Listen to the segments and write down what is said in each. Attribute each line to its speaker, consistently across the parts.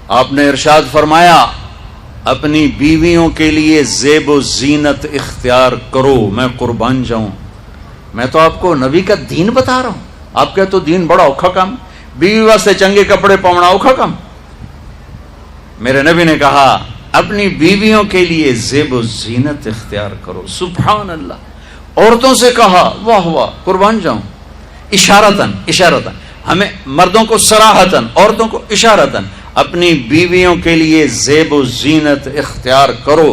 Speaker 1: آپ نے ارشاد فرمایا اپنی بیویوں کے لیے زیب و زینت اختیار کرو، میں قربان جاؤں، میں تو آپ کو نبی کا دین بتا رہا ہوں، آپ کا تو دین بڑا اوکھا کام، بیوی واسطے چنگے کپڑے پاؤنا اوکھا کام۔ میرے نبی نے کہا اپنی بیویوں کے لیے زیب و زینت اختیار کرو۔ سبحان اللہ۔ عورتوں سے کہا، واہ واہ، قربان جاؤں، اشارتاً ہمیں مردوں کو صراحتاً، عورتوں کو اشارتاً، اپنی بیویوں کے لیے زیب و زینت اختیار کرو۔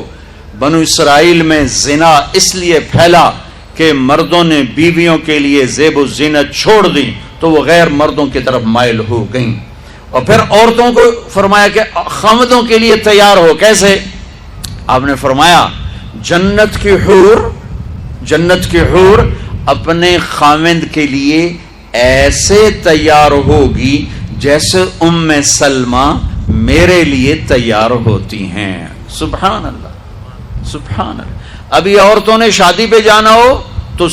Speaker 1: بنو اسرائیل میں زنا اس لیے پھیلا کہ مردوں نے بیویوں کے لیے زیب و زینت چھوڑ دی تو وہ غیر مردوں کی طرف مائل ہو گئیں، اور پھر عورتوں کو فرمایا کہ خامدوں کے لیے تیار ہو۔ کیسے؟ آپ نے فرمایا جنت کی حور اپنے خامد کے لیے ایسے تیار ہوگی جیسے ام سلمہ میرے لیے تیار ہوتی ہیں۔ سبحان اللہ، سبحان اللہ۔ ابھی عورتوں نے شادی پہ جانا ہو تو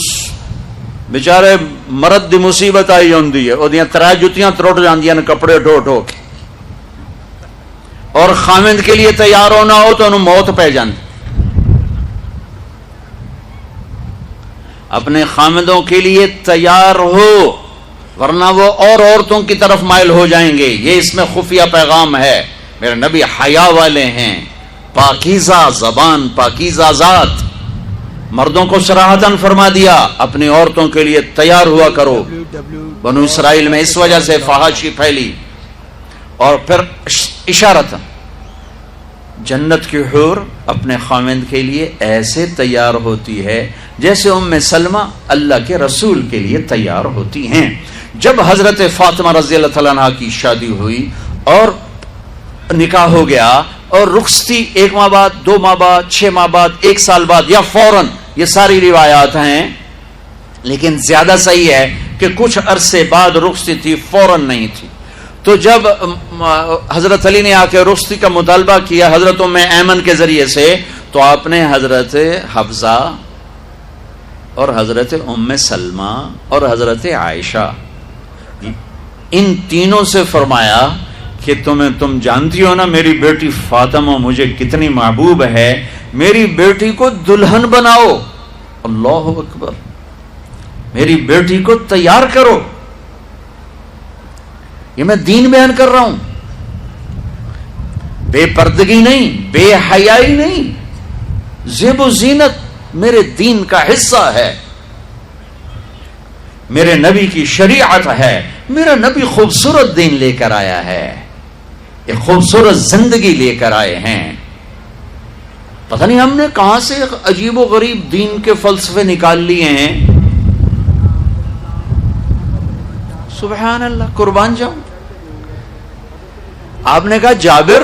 Speaker 1: بیچارے مرد دی مصیبت آئی ہوندی ہے، اودیاں ترا جتیاں تروٹ جاندیاں نے کپڑے ڈھو ڈھو کے، اور خامد کے لیے تیار ہونا ہو تو انہوں موت پہ جاندی۔ اپنے خامدوں کے لیے تیار ہو ورنہ وہ اور عورتوں کی طرف مائل ہو جائیں گے۔ یہ اس میں خفیہ پیغام ہے۔ میرے نبی حیا والے ہیں، پاکیزہ زبان، پاکیزہ ذات۔ مردوں کو صراحتاً فرما دیا اپنی عورتوں کے لیے تیار ہوا کرو۔ بنو اسرائیل میں اس وجہ سے فحاشی پھیلی۔ اور پھر اشارتاً جنت کی حور اپنے خامند کے لیے ایسے تیار ہوتی ہے جیسے ام سلمہ اللہ کے رسول کے لیے تیار ہوتی ہیں۔ جب حضرت فاطمہ رضی اللہ تعالیٰ عنہ کی شادی ہوئی اور نکاح ہو گیا اور رخصتی 1 ماہ بعد، 2 ماہ بعد، 6 ماہ بعد، 1 سال بعد یا فوراً، یہ ساری روایات ہیں، لیکن زیادہ صحیح ہے کہ کچھ عرصے بعد رخصتی تھی، فوراً نہیں تھی۔ تو جب حضرت علی نے آ کے رخصتی کا مطالبہ کیا حضرت ام ایمن کے ذریعے سے، تو آپ نے حضرت حفصہ اور حضرت ام سلمہ اور حضرت عائشہ ان تینوں سے فرمایا کہ تم جانتی ہو نا میری بیٹی فاطمہ مجھے کتنی محبوب ہے، میری بیٹی کو دلہن بناؤ۔ اللہ اکبر، میری بیٹی کو تیار کرو۔ یہ میں دین بیان کر رہا ہوں، بے پردگی نہیں، بے حیائی نہیں، زیب و زینت میرے دین کا حصہ ہے، میرے نبی کی شریعت ہے، میرا نبی خوبصورت دین لے کر آیا ہے، ایک خوبصورت زندگی لے کر آئے ہیں۔ پتہ نہیں ہم نے کہاں سے عجیب و غریب دین کے فلسفے نکال لیے ہیں۔ سبحان اللہ، قربان جاؤں۔ آپ نے کہا جابر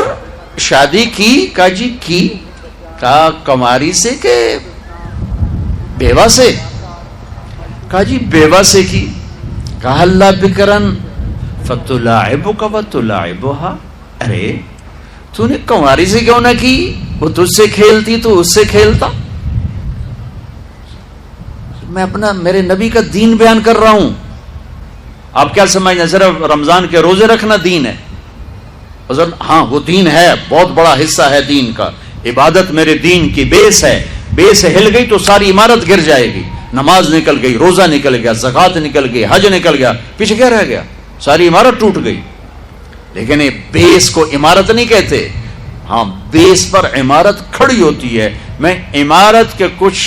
Speaker 1: شادی کی؟ کہا جی کی۔ کہا کماری سے کہ بیوہ سے؟ کہا جی بیوہ سے کی۔ کہا اللہ بکرن فتلاعبک وتلاعبها، ارے تو نے کماری سے کیوں نہ کی؟ وہ تجھ سے کھیلتی تو اس سے کھیلتا۔ میں میرے نبی کا دین بیان کر رہا ہوں۔ آپ کیا سمجھنا صرف رمضان کے روزے رکھنا دین ہے؟ ہاں وہ دین ہے، بہت بڑا حصہ ہے دین کا۔ عبادت میرے دین کی بیس ہے، بیس ہل گئی تو ساری عمارت گر جائے گی۔ نماز نکل گئی، روزہ نکل گیا، زکوٰۃ نکل گئی، حج نکل گیا، پیچھے کیا رہ گیا؟ ساری عمارت ٹوٹ گئی۔ لیکن یہ بیس کو عمارت نہیں کہتے، ہاں بیس پر عمارت کھڑی ہوتی ہے۔ میں عمارت کے کچھ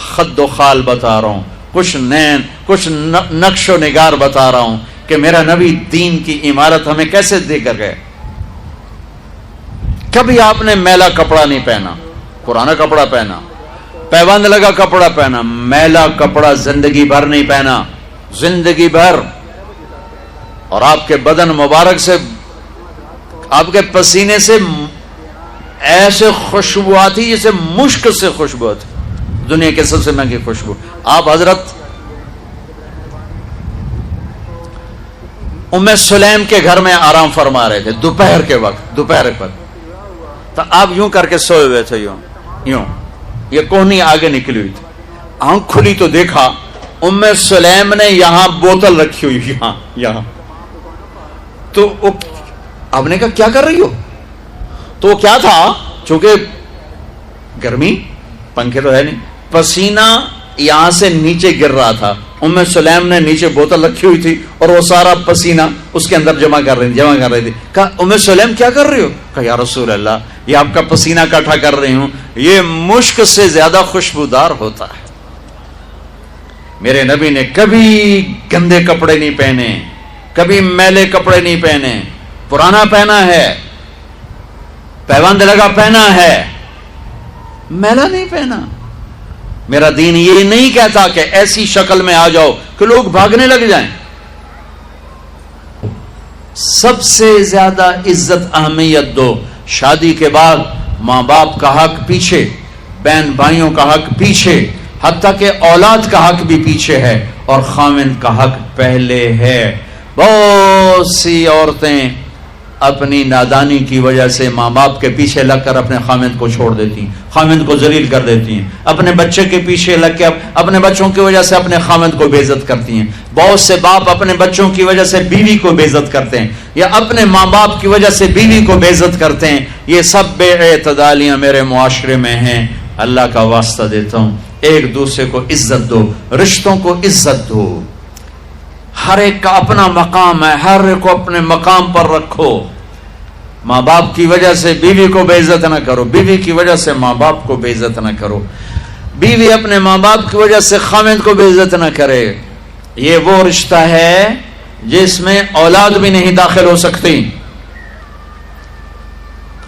Speaker 1: خد و خال بتا رہا ہوں، کچھ نقش و نگار بتا رہا ہوں کہ میرا نبی دین کی عمارت ہمیں کیسے دے کر گئے۔ کبھی آپ نے میلا کپڑا نہیں پہنا، پرانا کپڑا پہنا، پیبند لگا کپڑا پہنا، میلا کپڑا زندگی بھر نہیں پہنا، زندگی بھر۔ اور آپ کے بدن مبارک سے، آپ کے پسینے سے ایسے خوشبو آتی جیسے مشک سے خوشبو آتی، دنیا کے سب سے مہنگی خوشبو۔ آپ حضرت ام سلیم کے گھر میں آرام فرما رہے تھے دوپہر کے وقت، تو آپ یوں کر کے سوئے ہوئے تھے، یوں یہ کوہنی آگے نکلی ہوئی تھی۔ آنکھ کھلی تو دیکھا ام سلیم نے یہاں بوتل رکھی ہوئی، یہاں تو آپ نے کہا کیا کر رہی ہو؟ تو کیا تھا، چونکہ گرمی، پنکھے تو ہے نہیں، پسینہ یہاں سے نیچے گر رہا تھا. ام سلیم نے نیچے بوتل رکھی ہوئی تھی اور وہ سارا پسینہ اس کے اندر جمع کر رہی تھی. کہا ام سلیم کیا کر رہی ہو؟ کہا یا رسول اللہ یہ آپ کا پسینہ اکٹھا کر رہی ہوں، یہ مشک سے زیادہ خوشبودار ہوتا ہے. میرے نبی نے کبھی گندے کپڑے نہیں پہنے، کبھی میلے کپڑے نہیں پہنے، پرانا پہنا ہے، پیوند لگا پہنا ہے، میلا نہیں پہنا. میرا دین یہ نہیں کہتا کہ ایسی شکل میں آ جاؤ کہ لوگ بھاگنے لگ جائیں. سب سے زیادہ عزت اہمیت دو. شادی کے بعد ماں باپ کا حق پیچھے، بہن بھائیوں کا حق پیچھے، حتیٰ کہ اولاد کا حق بھی پیچھے ہے اور خاوند کا حق پہلے ہے. بہت سی عورتیں اپنی نادانی کی وجہ سے ماں باپ کے پیچھے لگ کر اپنے خاوند کو چھوڑ دیتی ہیں، خاوند کو ذلیل کر دیتی ہیں. اپنے بچے کے پیچھے لگ کے اپنے بچوں کی وجہ سے اپنے خاوند کو بے عزت کرتی ہیں. بہت سے باپ اپنے بچوں کی وجہ سے بیوی کو بے عزت کرتے ہیں، یا اپنے ماں باپ کی وجہ سے بیوی کو بے عزت کرتے ہیں. یہ سب بے اعتدالیاں میرے معاشرے میں ہیں. اللہ کا واسطہ دیتا ہوں، ایک دوسرے کو عزت دو، رشتوں کو عزت دو. ہر ایک کا اپنا مقام ہے، ہر ایک کو اپنے مقام پر رکھو. ماں باپ کی وجہ سے بیوی کو بے عزت نہ کرو، بیوی کی وجہ سے ماں باپ کو بے عزت نہ کرو، بیوی اپنے ماں باپ کی وجہ سے خاوند کو بے عزت نہ کرے. یہ وہ رشتہ ہے جس میں اولاد بھی نہیں داخل ہو سکتی.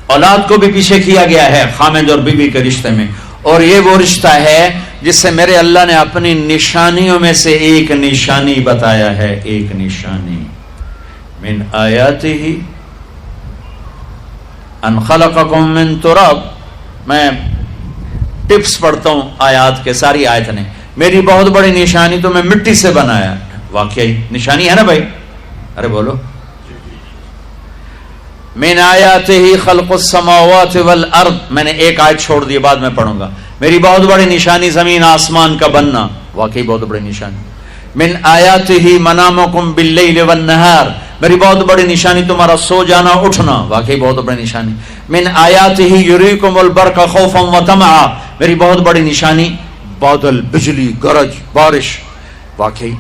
Speaker 1: اولاد کو بھی پیچھے کیا گیا ہے خاوند اور بیوی کے رشتے میں. اور یہ وہ رشتہ ہے جس سے میرے اللہ نے اپنی نشانیوں میں سے ایک نشانی بتایا ہے. ایک نشانی، من آیاتہ ان خلقکم من تراب. میں ٹپس پڑھتا ہوں آیات کے، ساری آیت نے. میری بہت بڑی نشانی تو میں مٹی سے بنایا. واقعی نشانی ہے نا بھائی؟ ارے بولو. من آیاتہ خلق السماوات والارض. میں نے ایک آیت چھوڑ دی، بعد میں پڑھوں گا. میری بہت بڑی نشانی زمین آسمان کا بننا. واقعی بہت بڑی نشانی. من آیاتہ منامکم باللیل والنہار. میری بہت بڑی نشانی تمہارا سو جانا اٹھنا. واقعی بہت بڑی نشانی. من آیاتہ یریکم البرق خوفا وطمعا. میری بہت بڑی نشانی بادل، بجلی، گرج، بارش. واقعی.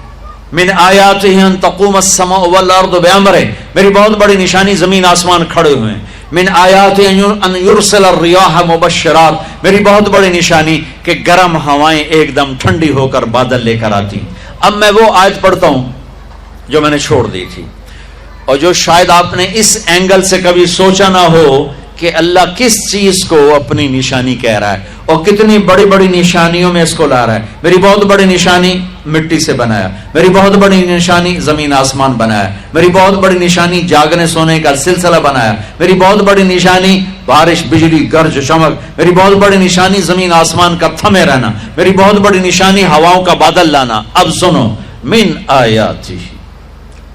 Speaker 1: من آیاتہ ان تقوم السماء والارض بامرہ. میری بہت بڑی نشانی زمین آسمان کھڑے ہوئے ہیں. من آیاتہ ان یرسل الریاح مبشرات. میری بہت بڑی نشانی کہ گرم ہوائیں ایک دم ٹھنڈی ہو کر بادل لے کر آتی. اب میں وہ آیت پڑھتا ہوں جو میں نے چھوڑ دی تھی، اور جو شاید آپ نے اس اینگل سے کبھی سوچا نہ ہو کہ اللہ کس چیز کو اپنی نشانی کہہ رہا ہے اور کتنی بڑی بڑی نشانیوں میں اس کو لا رہا ہے. میری بہت بڑی نشانی مٹی سے بنایا، میری بہت بڑی نشانی زمین آسمان بنایا، میری بہت بڑی نشانی جاگنے سونے کا سلسلہ بنایا، میری بہت بڑی نشانی بارش، بجلی، گرج، چمک، میری بہت بڑی نشانی زمین آسمان کا تھمے رہنا، میری بہت بڑی نشانی ہواؤں کا بادل لانا. اب سنو، من آیاتہ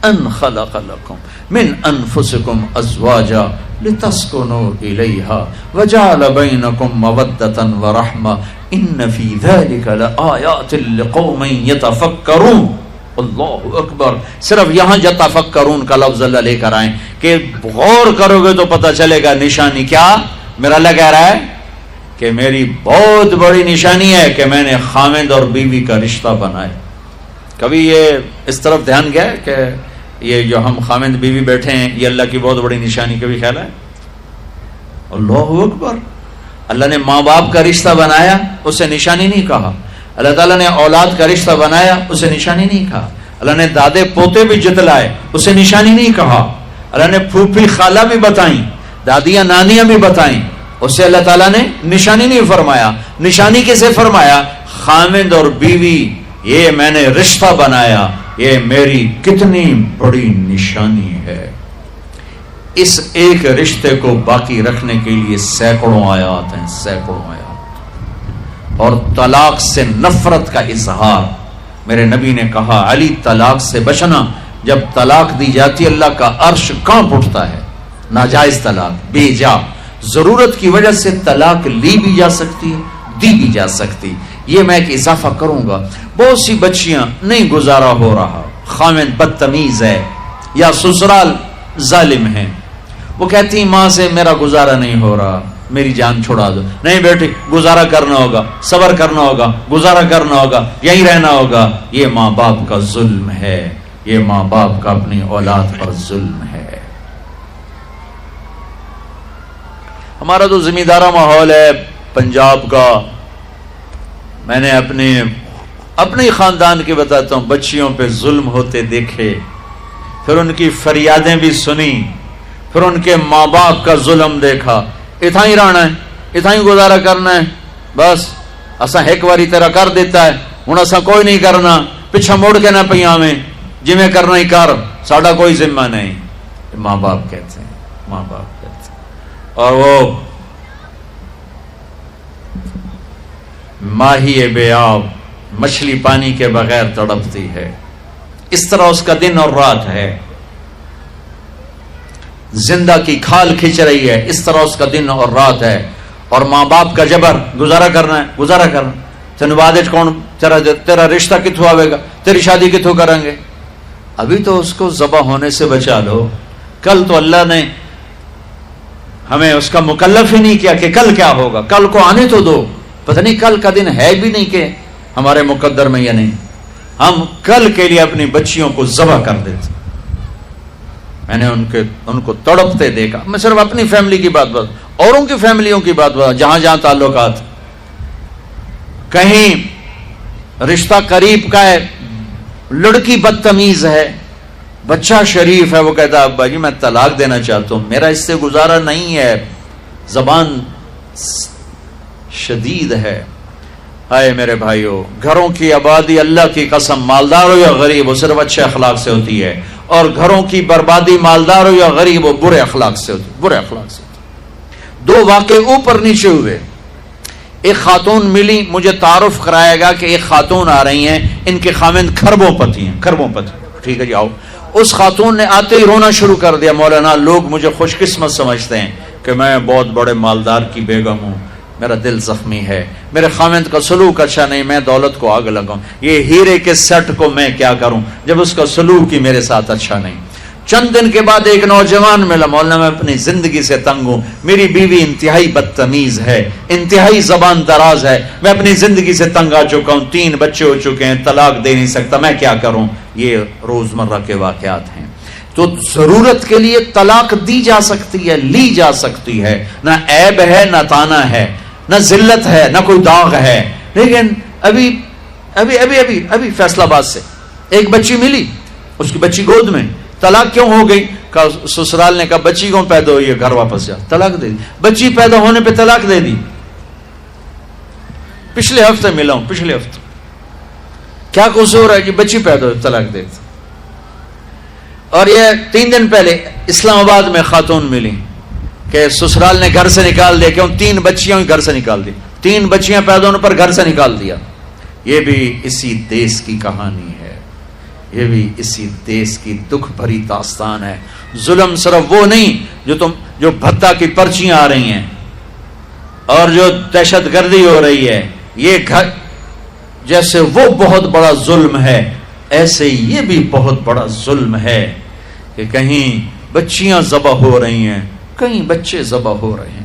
Speaker 1: ان خلق لکم من انفسکم ازواجا لتسکنوا الیہا وجعل بینکم مودۃ ورحمہ ان فی ذلک لآیات لقوم یتفکرون. اللہ اکبر. صرف یہاں یتفکرون کا لفظ اللہ لے کر آئیں کہ غور کرو گے تو پتہ چلے گا نشانی کیا. میرا اللہ کہہ رہا ہے کہ میری بہت بڑی نشانی ہے کہ میں نے خاوند اور بیوی کا رشتہ بنایا. کبھی یہ اس طرف دھیان گیا کہ یہ جو ہم خاوند بیوی بیٹھے ہیں یہ اللہ کی بہت بڑی نشانی؟ کبھی خیال ہے؟ اللہ اکبر. اللہ نے ماں باپ کا رشتہ بنایا، اسے نشانی نہیں کہا. اللہ تعالیٰ نے اولاد کا رشتہ بنایا، اسے نشانی نہیں کہا. اللہ نے دادے پوتے بھی جتلائے، اسے نشانی نہیں کہا. اللہ نے پھوپھی خالہ بھی بتائیں، دادیاں نانیاں بھی بتائیں، اسے اللہ تعالیٰ نے نشانی نہیں فرمایا. نشانی کسے فرمایا؟ خاوند اور بیوی، یہ میں نے رشتہ بنایا، یہ میری کتنی بڑی نشانی ہے. اس ایک رشتے کو باقی رکھنے کے لیے سینکڑوں آیات ہیں، سینکڑوں آیات. اور طلاق سے نفرت کا اظہار. میرے نبی نے کہا علی طلاق سے بچنا. جب طلاق دی جاتی اللہ کا عرش کانپ اٹھتا ہے. ناجائز طلاق، بے جا، ضرورت کی وجہ سے طلاق لی بھی جا سکتی ہے، دی بھی جا سکتی. یہ میں ایک اضافہ کروں گا. بہت سی بچیاں نہیں گزارا ہو رہا، خاوند بدتمیز ہے یا سسرال ظالم ہے، وہ کہتی ماں سے میرا گزارا نہیں ہو رہا، میری جان چھڑا دو. نہیں بیٹی، گزارا کرنا ہوگا، صبر کرنا ہوگا، گزارا کرنا ہوگا، یہیں رہنا ہوگا. یہ ماں باپ کا ظلم ہے، یہ ماں باپ کا اپنی اولاد پر ظلم ہے. ہمارا تو زمیندارہ ماحول ہے پنجاب کا. میں نے اپنے خاندان کی بتاتا ہوں، بچیوں پہ ظلم ہوتے دیکھے، پھر ان کی فریادیں بھی سنی، پھر ان کے ماں باپ کا ظلم دیکھا. اتنا ہی رہنا ہے، اتنا ہی گزارا کرنا ہے، بس اساں ایک باری تیرا کر دیتا ہے، ہوں اساں کوئی نہیں کرنا، پیچھا مڑ کے نہ پیاویں، جی میں کرنا ہی کر، ساڈا کوئی ذمہ نہیں. ماں باپ کہتے ہیں، ماں باپ کہتے ہیں. اور وہ ماہی بے آب مچھلی پانی کے بغیر تڑپتی ہے، اس طرح اس کا دن اور رات ہے. زندہ کی کھال کھچ رہی ہے، اس طرح اس کا دن اور رات ہے. اور ماں باپ کا جبر، گزارا کرنا ہے، گزارا کرنا. تین بعد کون تیرا رشتہ کتوں آئے گا، تیری شادی کتوں کریں گے. ابھی تو اس کو ذبح ہونے سے بچا لو. کل تو اللہ نے ہمیں اس کا مکلف ہی نہیں کیا کہ کل کیا ہوگا، کل کو آنے تو دو. پتہ نہیں کل کا دن ہے بھی نہیں کہ ہمارے مقدر میں یا نہیں. ہم کل کے لیے اپنی بچیوں کو ذبح کر دیتے. میں نے ان کو تڑپتے دیکھا. میں صرف اپنی فیملی کی بات اوروں کی فیملیوں کی بات جہاں جہاں تعلقات. کہیں رشتہ قریب کا ہے، لڑکی بدتمیز ہے، بچہ شریف ہے، وہ کہتا ابا جی میں طلاق دینا چاہتا ہوں، میرا اس سے گزارا نہیں ہے، زبان شدید ہے. آئے میرے بھائیو، گھروں کی آبادی اللہ کی قسم، مالدار ہو یا غریب ہو، صرف اچھے اخلاق سے ہوتی ہے. اور گھروں کی بربادی مالدار ہو یا غریب ہو، برے اخلاق سے ہوتی ہے، برے اخلاق سے. دو واقعے اوپر نیچے ہوئے. ایک خاتون ملی، مجھے تعارف کرایا گا کہ ایک خاتون آ رہی ہیں، ان کے خاوند کھربوں پتی ہیں، کھربوں پتی. ٹھیک ہے جی آؤ. اس خاتون نے آتے ہی رونا شروع کر دیا. مولانا لوگ مجھے خوش قسمت سمجھتے ہیں کہ میں بہت بڑے مالدار کی بیگم ہوں، میرا دل زخمی ہے، میرے خاوند کا سلوک اچھا نہیں، میں دولت کو آگ لگاؤں، یہ ہیرے کے سیٹ کو میں کیا کروں جب اس کا سلوک ہی میرے ساتھ اچھا نہیں. چند دن کے بعد ایک نوجوان ملا، مولانا میں اپنی زندگی سے تنگ ہوں، میری بیوی انتہائی بدتمیز ہے، انتہائی زبان دراز ہے، میں اپنی زندگی سے تنگ آ چکا ہوں، 3 بچے ہو چکے ہیں، طلاق دے نہیں سکتا، میں کیا کروں. یہ روزمرہ کے واقعات ہیں. تو ضرورت کے لیے طلاق دی جا سکتی ہے، لی جا سکتی ہے، نہ عیب ہے، نہ تانا ہے، نہ ذلت ہے، نہ کوئی داغ ہے. لیکن ابھی فیصلہ آباد سے ایک بچی ملی، اس کی بچی گود میں. طلاق کیوں ہو گئی؟ سسرال نے کہا بچی کیوں پیدا ہوئی ہے، گھر واپس جا. طلاق دے دی. بچی پیدا ہونے پہ طلاق دے دی. پچھلے ہفتے ملا ہوں، پچھلے ہفتے. کیا قصور ہے کہ بچی پیدا ہوئی طلاق دے دی. اور یہ 3 دن پہلے اسلام آباد میں خاتون ملی کہ سسرال نے گھر سے نکال دیا، کیوں 3 بچیاں گھر سے نکال دی، 3 بچیاں پیدا ہونے پر گھر سے نکال دیا. یہ بھی اسی دیس کی کہانی ہے، یہ بھی اسی دیس کی دکھ بھری داستان ہے. ظلم صرف وہ نہیں جو بھتہ کی پرچیاں آ رہی ہیں اور جو دہشت گردی ہو رہی ہے، یہ گھر جیسے وہ بہت بڑا ظلم ہے، ایسے یہ بھی بہت بڑا ظلم ہے کہ کہیں بچیاں ذبح ہو رہی ہیں، کہیں بچے ذبح ہو رہے ہیں.